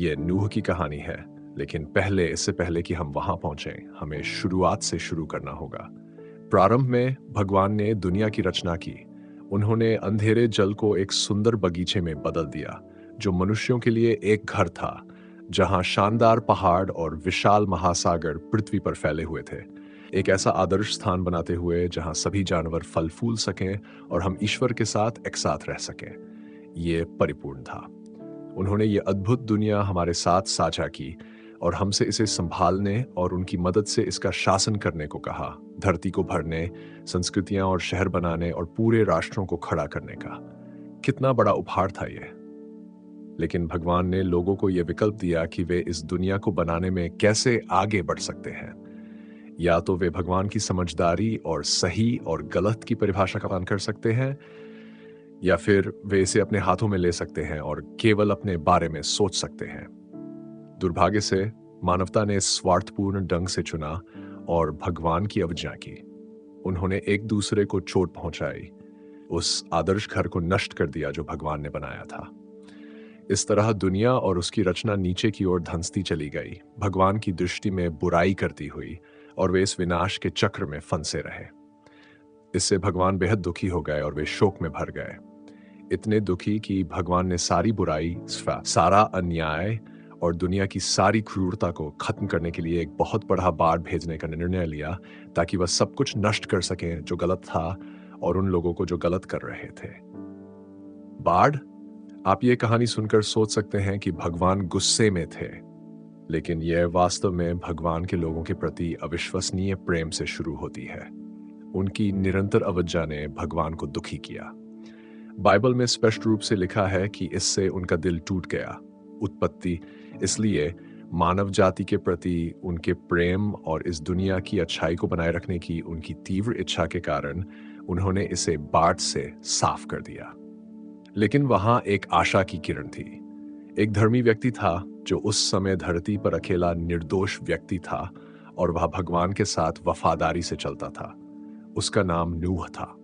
ये नूह की कहानी है, लेकिन इससे पहले कि हम वहां पहुंचें, हमें शुरुआत से शुरू करना होगा। प्रारंभ में भगवान ने दुनिया की रचना की। उन्होंने अंधेरे जल को एक सुंदर बगीचे में बदल दिया, जो मनुष्यों के लिए एक घर था, जहां शानदार पहाड़ और विशाल महासागर पृथ्वी पर फैले हुए थे। एक ऐसा आदर्श स्थान बनाते हुए जहां सभी जानवर फल फूल सकें और हम ईश्वर के साथ एक साथ रह सकें। ये परिपूर्ण था। उन्होंने ये अद्भुत दुनिया हमारे साथ साझा की और हमसे इसे संभालने और उनकी मदद से इसका शासन करने को कहा। धरती को भरने, संस्कृतियां और शहर बनाने और पूरे राष्ट्रों को खड़ा करने का। कितना बड़ा उपहार था ये। लेकिन भगवान ने लोगों को यह विकल्प दिया कि वे इस दुनिया को बनाने में कैसे आगे बढ़ सकते हैं। या तो वे भगवान की समझदारी और सही और गलत की परिभाषा का पालन कर सकते हैं, या फिर वे इसे अपने हाथों में ले सकते हैं और केवल अपने बारे में सोच सकते हैं। दुर्भाग्य से मानवता ने स्वार्थपूर्ण ढंग से चुना और भगवान की अवज्ञा की। उन्होंने एक दूसरे को चोट पहुंचाई, उस आदर्श घर को नष्ट कर दिया जो भगवान ने बनाया था। इस तरह दुनिया और उसकी रचना नीचे की ओर धंसती चली गई, भगवान की दृष्टि में बुराई करती हुई, और वे इस विनाश के चक्र में फंसे रहे। इससे भगवान बेहद दुखी हो गए और वे शोक में भर गए। इतने दुखी कि भगवान ने सारी बुराई, सारा अन्याय और दुनिया की सारी क्रूरता को खत्म करने के लिए एक बहुत बड़ा बाढ़ भेजने का निर्णय लिया, ताकि वह सब कुछ नष्ट कर सकें जो गलत था और उन लोगों को जो गलत कर रहे थे। बाढ़। आप ये कहानी सुनकर सोच सकते हैं कि भगवान गुस्से में थे, लेकिन यह वास्तव में भगवान के लोगों के प्रति अविश्वसनीय प्रेम से शुरू होती है। उनकी निरंतर अवज्ञा ने भगवान को दुखी किया। बाइबल में स्पष्ट रूप से लिखा है कि इससे उनका दिल टूट गया। उत्पत्ति। इसलिए मानव जाति के प्रति उनके प्रेम और इस दुनिया की अच्छाई को बनाए रखने की उनकी तीव्र इच्छा के कारण उन्होंने इसे बाढ़ से साफ कर दिया। लेकिन वहां एक आशा की किरण थी। एक धर्मी व्यक्ति था जो उस समय धरती पर अकेला निर्दोष व्यक्ति था, और वह भगवान के साथ वफादारी से चलता था। उसका नाम नूह था।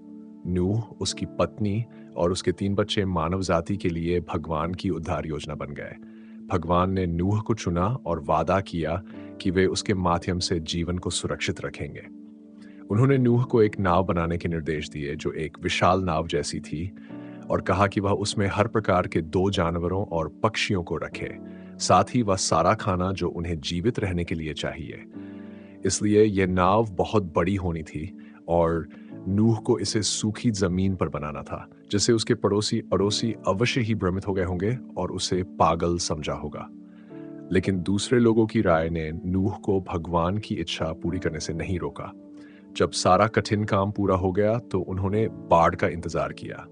नूह, उसकी पत्नी और उसके 3 बच्चे मानव जाति के लिए भगवान की उद्धार योजना बन गए। भगवान ने नूह को चुना और वादा किया कि वे उसके माध्यम से जीवन को सुरक्षित रखेंगे। उन्होंने नूह को एक नाव बनाने के निर्देश दिए जो एक विशाल नाव जैसी थी, और कहा कि वह उसमें हर प्रकार के 2 जानवरों और पक्षियों को रखे, साथ ही वह सारा खाना जो उन्हें जीवित रहने के लिए चाहिए। इसलिए यह नाव बहुत बड़ी होनी थी और नूह को इसे सूखी जमीन पर बनाना था, जिससे उसके पड़ोसी अड़ोसी अवश्य ही भ्रमित हो गए होंगे और उसे पागल समझा होगा। लेकिन दूसरे लोगों की राय ने नूह को भगवान की इच्छा पूरी करने से नहीं रोका। जब सारा कठिन काम पूरा हो गया तो उन्होंने बाढ़ का इंतजार किया।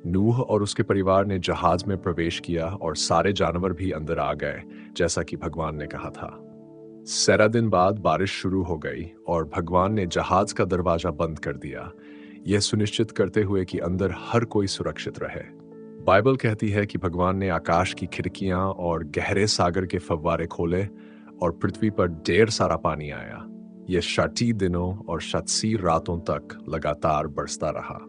नूह और उसके परिवार ने जहाज में प्रवेश किया और सारे जानवर भी अंदर आ गए, जैसा कि भगवान ने कहा था। 17 दिन बाद बारिश शुरू हो गई और भगवान ने जहाज का दरवाजा बंद कर दिया, यह सुनिश्चित करते हुए कि अंदर हर कोई सुरक्षित रहे। बाइबल कहती है कि भगवान ने आकाश की खिड़कियां और गहरे सागर के फव्वारे खोले और पृथ्वी पर ढेर सारा पानी आया। यह 60 दिनों और 60 रातों तक लगातार बरसता रहा।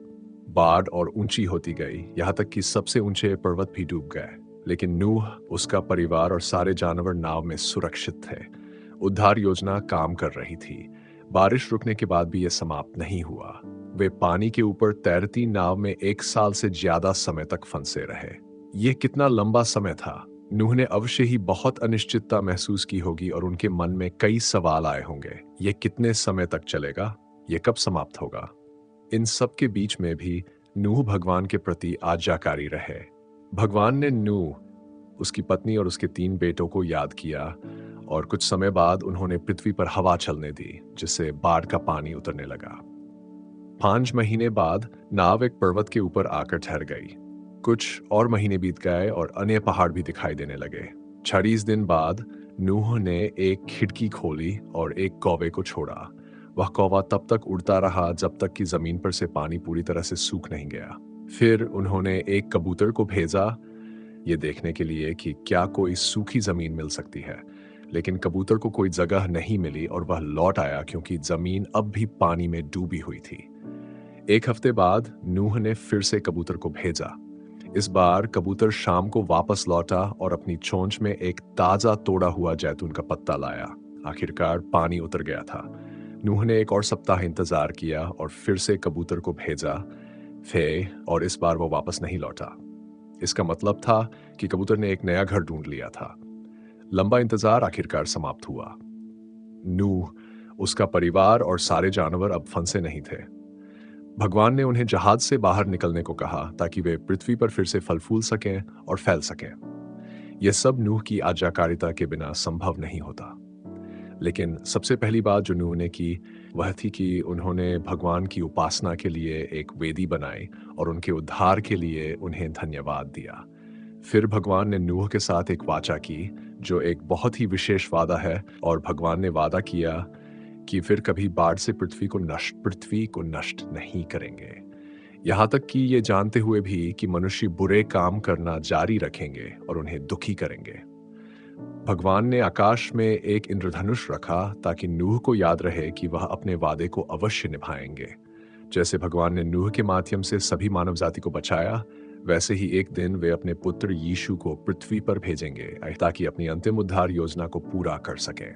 बाढ़ और ऊंची होती गई, यहाँ तक कि सबसे ऊंचे पर्वत भी डूब गए। लेकिन नूह, उसका परिवार और सारे जानवर नाव में सुरक्षित थे। उद्धार योजना काम कर रही थी। बारिश रुकने के बाद भी यह समाप्त नहीं हुआ। वे पानी के ऊपर तैरती नाव में 1 साल से ज्यादा समय तक फंसे रहे। यह कितना लंबा समय था। नूह ने अवश्य ही बहुत अनिश्चितता महसूस की होगी और उनके मन में कई सवाल आए होंगे। यह कितने समय तक चलेगा? यह कब समाप्त होगा? इन सब के बीच में भी नूह भगवान के प्रति आज्ञाकारी रहे। भगवान ने नूह, उसकी पत्नी और उसके 3 बेटों को याद किया, और कुछ समय बाद उन्होंने पृथ्वी पर हवा चलने दी, जिससे बाढ़ का पानी उतरने लगा। 5 महीने बाद नाव एक पर्वत के ऊपर आकर ठहर गई। कुछ और महीने बीत गए और अन्य पहाड़ भी दिखाई देने लगे। 40 दिन बाद नूह ने एक खिड़की खोली और एक कौवे को छोड़ा। वह कौवा तब तक उड़ता रहा जब तक कि जमीन पर से पानी पूरी तरह से सूख नहीं गया। फिर उन्होंने एक कबूतर को भेजा, ये देखने के लिए कि क्या कोई सूखी जमीन मिल सकती है। लेकिन कबूतर को कोई जगह नहीं मिली और वह लौट आया, क्योंकि जमीन अब भी पानी में डूबी हुई थी। 1 हफ्ते बाद नूह ने फिर से कबूतर को भेजा। इस बार कबूतर शाम को वापस लौटा और अपनी चोंच में एक ताजा तोड़ा हुआ जैतून का पत्ता लाया। आखिरकार पानी उतर गया था। नूह ने एक और सप्ताह इंतजार किया और फिर से कबूतर को भेजा फे और इस बार वो वापस नहीं लौटा। इसका मतलब था कि कबूतर ने एक नया घर ढूंढ लिया था। लंबा इंतजार आखिरकार समाप्त हुआ। नूह, उसका परिवार और सारे जानवर अब फंसे नहीं थे। भगवान ने उन्हें जहाज से बाहर निकलने को कहा ताकि वे पृथ्वी पर फिर से फल फूल सकें और फैल सकें। यह सब नूह की आज्ञाकारिता के बिना संभव नहीं होता। लेकिन सबसे पहली बात जो नूह ने की वह थी कि उन्होंने भगवान की उपासना के लिए एक वेदी बनाई और उनके उद्धार के लिए उन्हें धन्यवाद दिया। फिर भगवान ने नूह के साथ एक वाचा की जो एक बहुत ही विशेष वादा है, और भगवान ने वादा किया कि फिर कभी बाढ़ से पृथ्वी को नष्ट नहीं करेंगे। यहाँ तक कि ये जानते हुए भी कि मनुष्य बुरे काम करना जारी रखेंगे और उन्हें दुखी करेंगे। भगवान ने आकाश में एक इंद्रधनुष रखा ताकि नूह को याद रहे कि वह अपने वादे को अवश्य निभाएंगे। जैसे भगवान ने नूह के माध्यम से सभी मानव जाति को बचाया, वैसे ही एक दिन वे अपने पुत्र यीशु को पृथ्वी पर भेजेंगे ताकि अपनी अंतिम उद्धार योजना को पूरा कर सकें।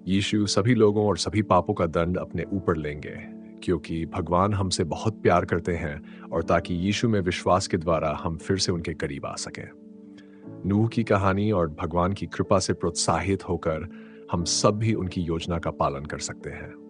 यीशु सभी लोगों और सभी पापों का दंड अपने ऊपर लेंगे, क्योंकि भगवान हमसे बहुत प्यार करते हैं और ताकि यीशु में विश्वास के द्वारा हम फिर से उनके करीब आ सकें। नूह की कहानी और भगवान की कृपा से प्रोत्साहित होकर हम सब भी उनकी योजना का पालन कर सकते हैं।